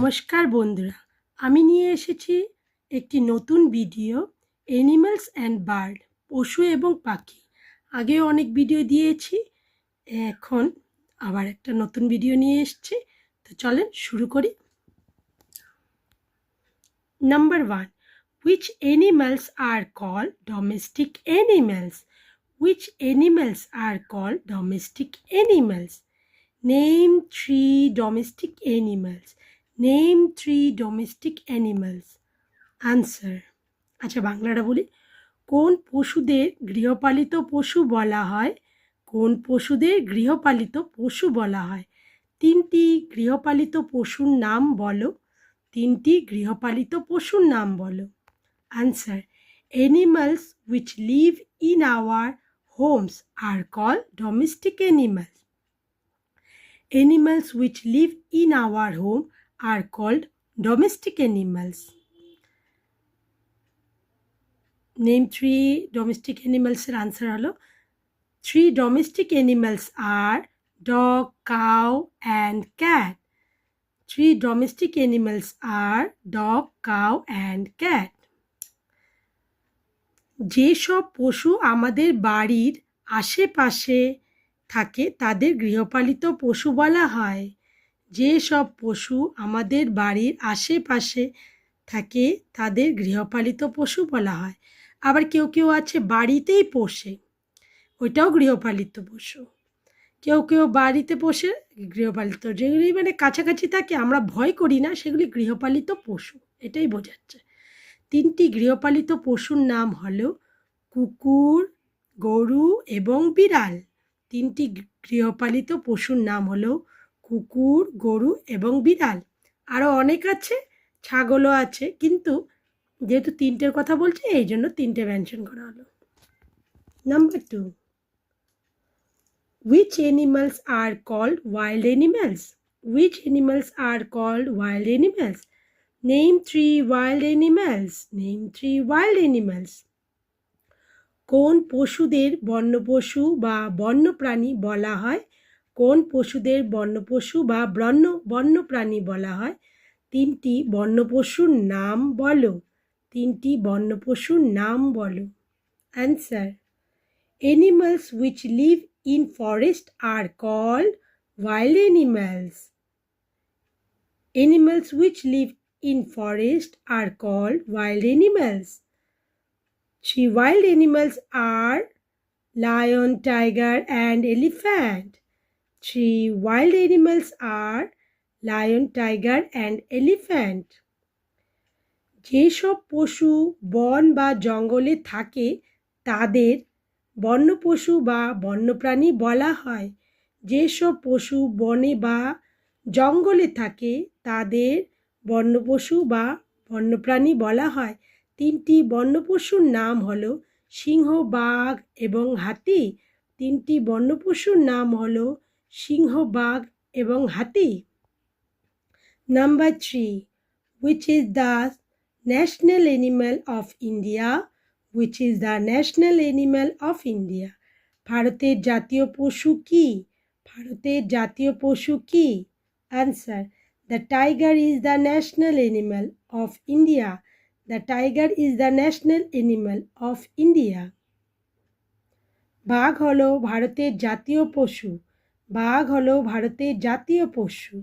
নমস্কার বন্ধুরা, আমি নিয়ে এসেছি একটি নতুন ভিডিও অ্যানিমালস অ্যান্ড বার্ড, পশু এবং পাখি। আগেও অনেক ভিডিও দিয়েছি, এখন আবার একটা নতুন ভিডিও নিয়ে এসেছি। তো চলেন শুরু করি। Number 1, which animals are called domestic animals? Which animals are called domestic animals? Name 3 domestic animals. Name 3 domestic animals. Answer. আচ্ছা, বাংলাটা বলি। কোন পশুদের গৃহপালিত পশু বলা হয়? কোন পশুদের গৃহপালিত পশু বলা হয়? তিনটি গৃহপালিত পশুর নাম বলো। তিনটি গৃহপালিত পশুর নাম বলো। Answer. Animals which live in our homes are called domestic animals. Animals which live in our home are called domestic animals. Name 3 domestic animals. Answer holo 3 domestic animals are dog, cow and cat. 3 domestic animals are dog, cow and cat. যেসব পশু আমাদের বাড়ির আশেপাশে থাকে তাদের গৃহপালিত পশু বলা হয়। যেসব পশু আমাদের বাড়ির আশেপাশে থাকে তাদের গৃহপালিত পশু বলা হয়। আবার কেউ কেউ আছে বাড়িতেই পোষে, ওইটাও গৃহপালিত পশু। কেউ কেউ বাড়িতে পোষে, গৃহপালিত। যেগুলি মানে কাছাকাছি থাকে, আমরা ভয় করি না, সেগুলি গৃহপালিত পশু, এটাই বোঝাচ্ছে। তিনটি গৃহপালিত পশুর নাম হলো কুকুর, গরু এবং বিড়াল। তিনটি গৃহপালিত পশুর নাম হলো কুকুর, গরু এবং বিড়াল। আরও অনেক আছে, ছাগলও আছে, কিন্তু যেহেতু তিনটের কথা বলছি এই জন্য তিনটে মেনশন করা হলো। Number 2, which animals are called wild animals? Which animals are called wild animals? Name 3 wild animals. Name 3 wild animals. কোন পশুদের বন্যপশু বা বন্যপ্রাণী বলা হয়? কোন পশুদের বন্যপশু বা বন্যপ্রাণী বলা হয়? তিনটি বন্যপশুর নাম বলো। তিনটি বন্যপশুর নাম বলো। Answer. Animals which live in forest are called wild animals. Animals which live in forest are called wild animals. 3 wild animals are lion, tiger and elephant. 3 wild animals are lion, tiger and elephant. যেসব পশু বন বা জঙ্গলে থাকে তাদের বন্যপশু বা বন্যপ্রাণী বলা হয়। যেসব পশু বনে বা জঙ্গলে থাকে তাদের বন্যপশু বা বন্যপ্রাণী বলা হয়। তিনটি বন্যপশুর নাম হলো সিংহ, বাঘ এবং হাতি। তিনটি বন্যপশুর নাম হলো সিংহ, বাঘ এবং হাতি। Number 3, which is the national animal of India? Which is the national animal of India? ভারতের জাতীয় পশু কি? ভারতের জাতীয় পশু কি? Answer. The tiger is the national animal of India. The tiger is the national animal of India. বাঘ হলো ভারতের জাতীয় পশু। বাঘ হলো ভারতের জাতীয় পশু।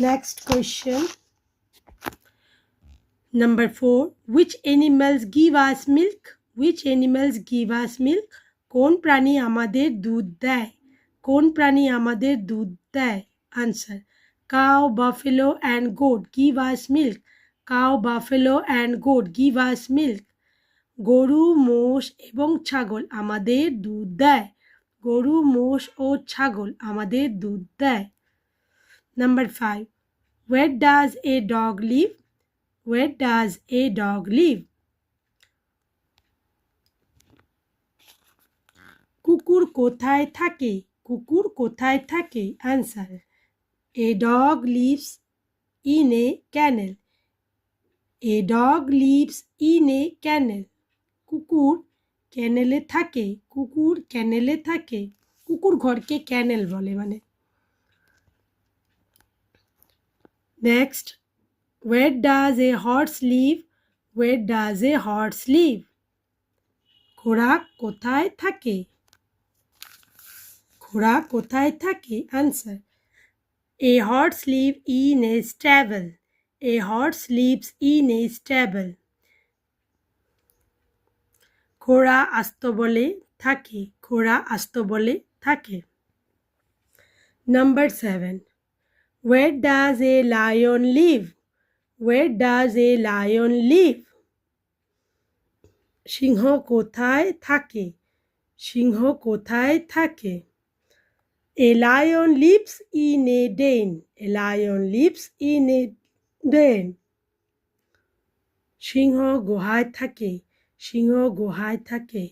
Next question. Number 4, which animals give us milk? Which animals give us milk? কোন প্রাণী আমাদের দুধ দেয়? কোন প্রাণী আমাদের দুধ দেয়? Answer. Cow, buffalo and goat give us milk. Cow, buffalo and goat give us milk. গরু, মোষ এবং ছাগল আমাদের দুধ দেয়। গরু, মোষ ও ছাগল আমাদের দুধ দেয়। Number 5, where does a dog live? Where does a dog live? কুকুর কোথায় থাকে? কুকুর কোথায় থাকে? Answer. A dog lives in a kennel. A dog lives in a kennel. কুকুর ক্যানেলে থাকে। কুকুর ক্যানেলে থাকে। কুকুর ঘরকে ক্যানেল বলে মানে। Next, where does a horse live? Where does a horse live? ঘোড়া কোথায় থাকে? ঘোড়া কোথায় থাকে? Answer, a horse lives in a stable. A horse lives in a stable. ঘোড়া আস্তাবলে থাকে। ঘোড়া আস্তাবলে থাকে। Number 7. Where does a lion live? Where does a lion live? সিংহ কোথায় থাকে? সিংহ কোথায় থাকে? A lion lives in a den. A lion lives in a den. সিংহ গুহায় থাকে। সিংহ গুহায় থাকে।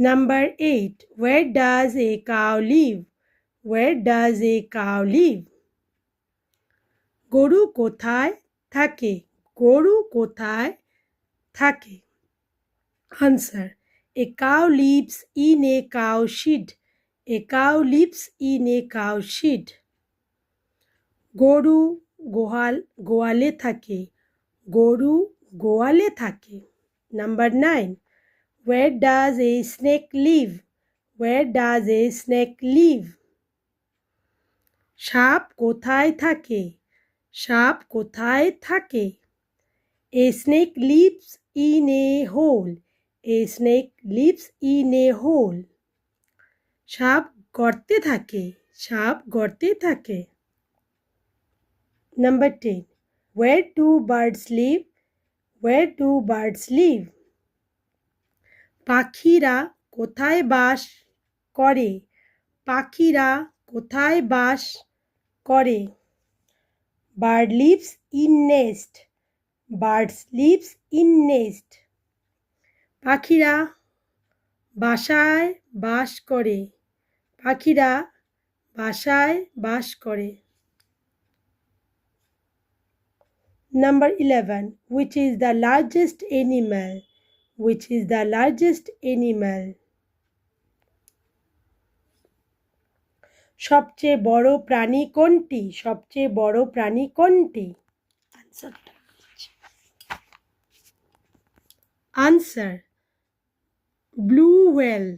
Number 8. Where does a cow live? Where does a cow live? গরু কোথায় থাকে? গরু কোথায় থাকে? Answer, a cow lives in a cow shed. A cow lives in a cow shed. গরু গোয়ালে থাকে। গরু গোয়ালে থাকে। Number 9. Where does a snake live? Where does a snake live? সাপ কোথায় থাকে? সাপ কোথায় থাকে? A snake lives in a hole. A snake lives in a hole. সাপ গর্তে থাকে। সাপ গর্তে থাকে। Number 10. Where do birds live? Where do birds live? পাখিরা কোথায় বাস করে? পাখিরা কোথায় বাস করে? Bird lives in nest. Birds lives in nest. পাখিরা বাসায় বাস করে। পাখিরা বাসায় বাস করে। Number 11. Which is the largest animal? Which is the largest animal? সবচেয়ে বড় প্রাণী কোনটি? সবচেয়ে বড় প্রাণী কোনটি? Answer, blue whale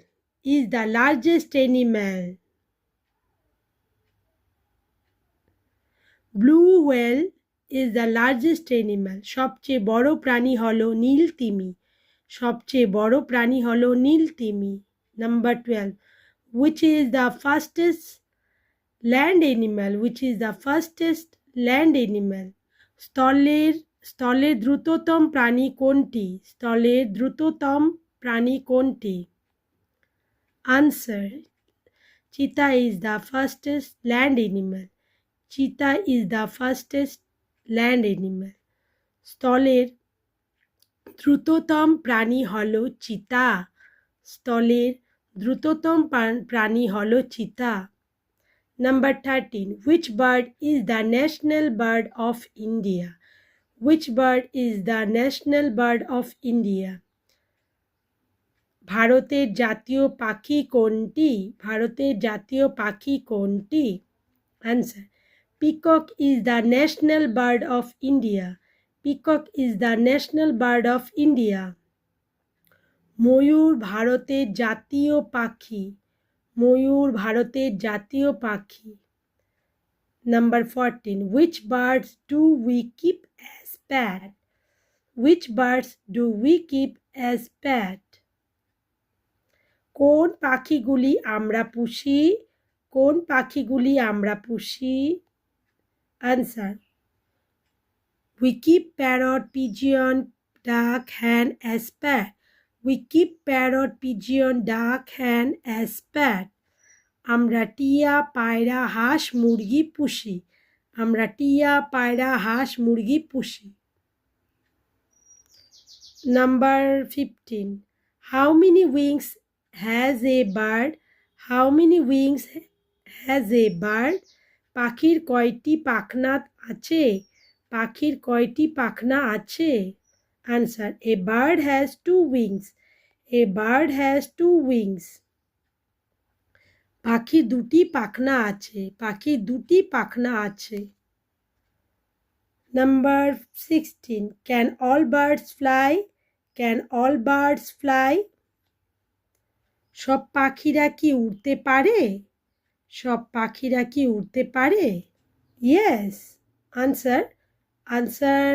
is the largest animal. Blue whale is the largest animal. সবচেয়ে বড় প্রাণী হলো নীল তিমি। সবচেয়ে বড় প্রাণী হলো নীল তিমি। Number 12. Which is the fastest land animal? Which is the fastest land animal? স্থলের দ্রুততম প্রাণী কোনটি? স্থলের দ্রুততম প্রাণী কোনটি? Answer, cheetah is the fastest land animal. Cheetah is the fastest land animal. স্থলের দ্রুততম প্রাণী হলো চিতা। স্থলের দ্রুততম প্রাণী হলো চিতা। Number 13. Which bird is the national bird of India? Which bird is the national bird of India? ভারতের জাতীয় পাখি কোনটি? ভারতের জাতীয় পাখি কোনটি? Answer, peacock is the national bird of India. Peacock is the national bird of India. ময়ূর ভারতের জাতীয় পাখি। ময়ূর ভারতের জাতীয় পাখি। Number 14. Which birds do we keep as pet? Which birds do we keep as pet? কোন পাখিগুলি আমরা পুষি? কোন পাখিগুলি আমরা পুষি? Answer, we keep parrot, pigeon, duck, hen as pet. We keep parrot, pigeon, duck, hen as pet. আমরা টিয়া, পায়রা, হাঁস, মুরগি পুষি। আমরা টিয়া, পায়রা, হাঁস, মুরগি পুষি। Number 15. How many wings has a bird? How many wings has a bird? পাখির কয়টি পাখনা আছে? পাখির কয়টি পাখনা আছে? Answer, a bird has 2 wings. A bird has 2 wings. পাখির দুটি পাখনা আছে, পাখির দুটি পাখনা আছে। Number 16. Can all birds fly? Can all birds fly? সব পাখিরা কি উড়তে পারে? সব পাখিরা কি উড়তে পারে? Yes. Answer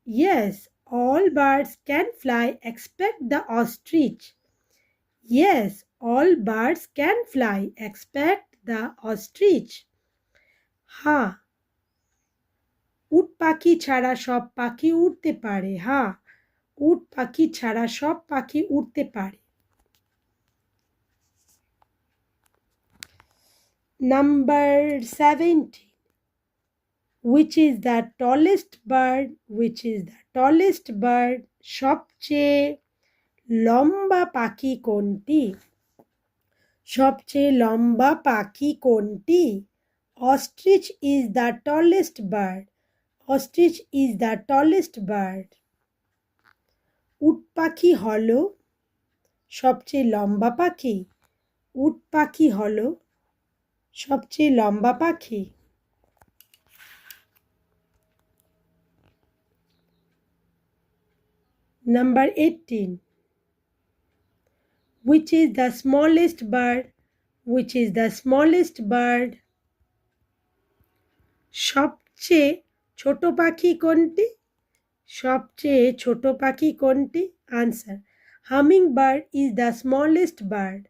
yes. All birds can fly except the ostrich. Yes, all birds can fly except the ostrich. হ্যাঁ, উট পাখি ছাড়া সব পাখি উড়তে পারে। হ্যাঁ, উট পাখি ছাড়া সব পাখি উড়তে পারে। Number 17. Which is the tallest bird? Which is the tallest bird? সবচেয়ে লম্বা পাখি কোনটি? সবচেয়ে লম্বা পাখি কোনটি? Ostrich is the tallest bird. Ostrich is the tallest bird. উট পাখি হলো সবচেয়ে লম্বা পাখি। উট পাখি হলো সবচেয়ে লম্বা পাখি। Number 18. Which is the smallest bird? Which is the smallest bird? সবচেয়ে ছোট পাখি কোনটি? সবচেয়ে ছোট পাখি কোনটি? Answer. Hummingbird is the smallest bird.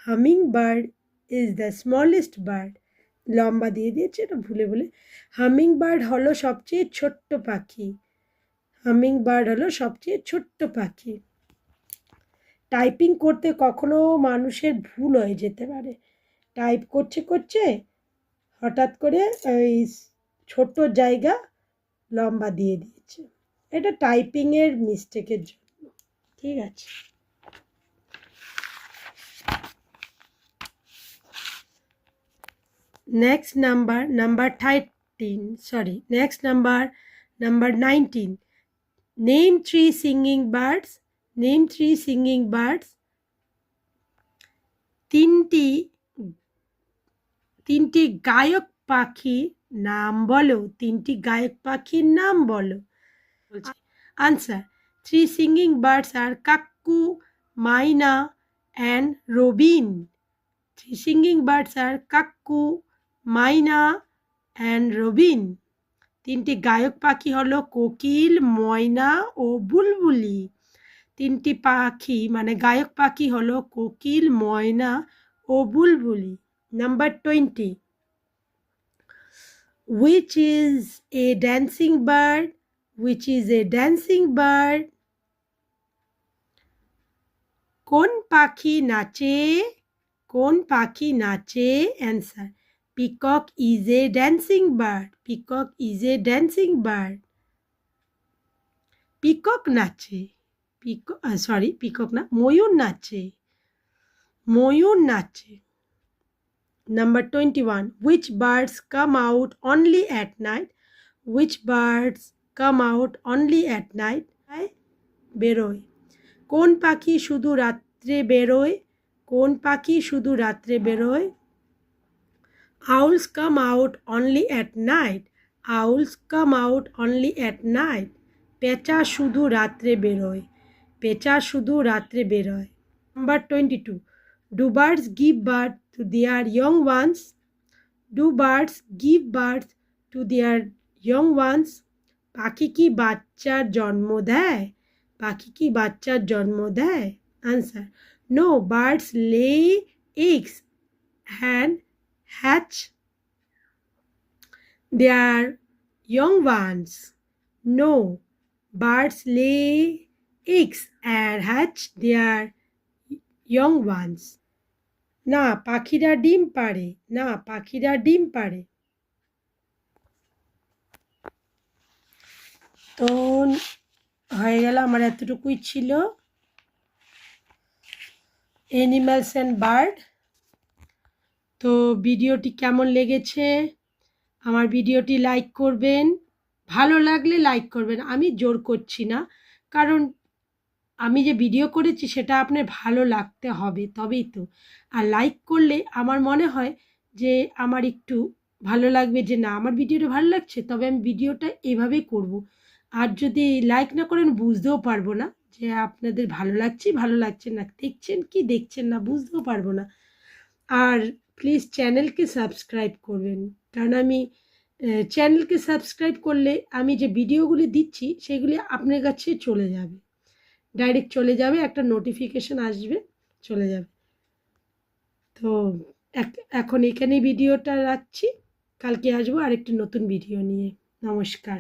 Hummingbird is the smallest bird. লম্বা দিয়ে দিয়েছে এটা ভুলে ভুলে। Hummingbird হলো সবচেয়ে ছোট্ট পাখি। Hummingbird হলো সবচেয়ে ছোট্ট পাখি। টাইপিং করতে কখনো মানুষের ভুল হয়ে যেতে পারে। টাইপ করছে করছে হঠাৎ করে ওই ছোট জায়গা লম্বা দিয়ে দিয়েছে। এটা টাইপিংয়ের মিস্টেকের জন্য। ঠিক আছে। Next number 13. Sorry. Next number 19. Name 3 singing birds. Name 3 singing birds. তিনটি গায়ক পাখির নাম বলো। তিনটি গায়ক পাখির নাম বলো। Answer. 3 singing birds are Kakku, Maina and Robin. 3 singing birds are Kakku, Maina and Robin. তিনটি গায়ক পাখি হলো কোকিল, ময়না ও বুলবুলি। তিনটি পাখি মানে গায়ক পাখি হলো কোকিল, ময়না ও বুলবুলি। Number 20. Which is a dancing bird? Which is a dancing bird? কোন পাখি নাচে? কোন পাখি নাচে? Answer. Peacock is a dancing bird. Peacock is a dancing bird. Peacock নাচে। Peacock না, ময়ূর নাচে। ময়ূর নাচে। Number 21. Which birds come out only at night? Which birds come out only at night? বেরোয়। কোন পাখি শুধু রাত্রে বেরোয়? কোন পাখি শুধু রাত্রে বেরোয়? Owls come out only at night. Owls come out only at night. পেঁচা শুধু রাত্রে বেরোয়। পেঁচা শুধু রাত্রে বেরোয়। Number 22. Do birds give birth to their young ones? Do birds give birth to their young ones? পাখি কি বাচ্চার জন্ম দেয়? পাখি কি বাচ্চার জন্ম দেয়? Answer. No, birds lay eggs and hatch their young ones. No, birds lay eggs and hatch their young ones. না, পাখিরা ডিম পাড়ে। না, পাখিরা ডিম পাড়ে। তো হয়ে গেল, আমার এতটুকুই ছিল অ্যানিমালস অ্যান্ড বার্ড। তো ভিডিওটি কেমন লেগেছে? আমার ভিডিওটি লাইক করবেন। ভালো লাগলে লাইক করবেন। আমি জোর করছি না, কারণ আমি যে ভিডিও করেছি সেটা আপনার ভালো লাগতে হবে, তবেই তো। আর লাইক করলে আমার মনে হয় যে আমার একটু ভালো লাগবে, যে না আমার ভিডিওটা ভালো লাগছে, তবে আমি ভিডিওটা এভাবেই করব। আর যদি লাইক না করেন বুঝতেও পারবো না যে আপনাদের ভালো লাগছে ভালো লাগছে না, দেখছেন কি দেখছেন না বুঝতেও পারবো না। আর প্লিজ চ্যানেলকে সাবস্ক্রাইব করবেন, কারণ আমি চ্যানেলকে সাবস্ক্রাইব করলে আমি যে ভিডিওগুলি দিচ্ছি সেগুলি আপনার কাছে চলে যাবে, ডাইরেক্ট চলে যাবে, একটা নোটিফিকেশন আসবে, চলে যাবে। তো এখন এখানেই ভিডিওটা রাখছি, কালকে আসবো আরেকটি নতুন ভিডিও নিয়ে। নমস্কার।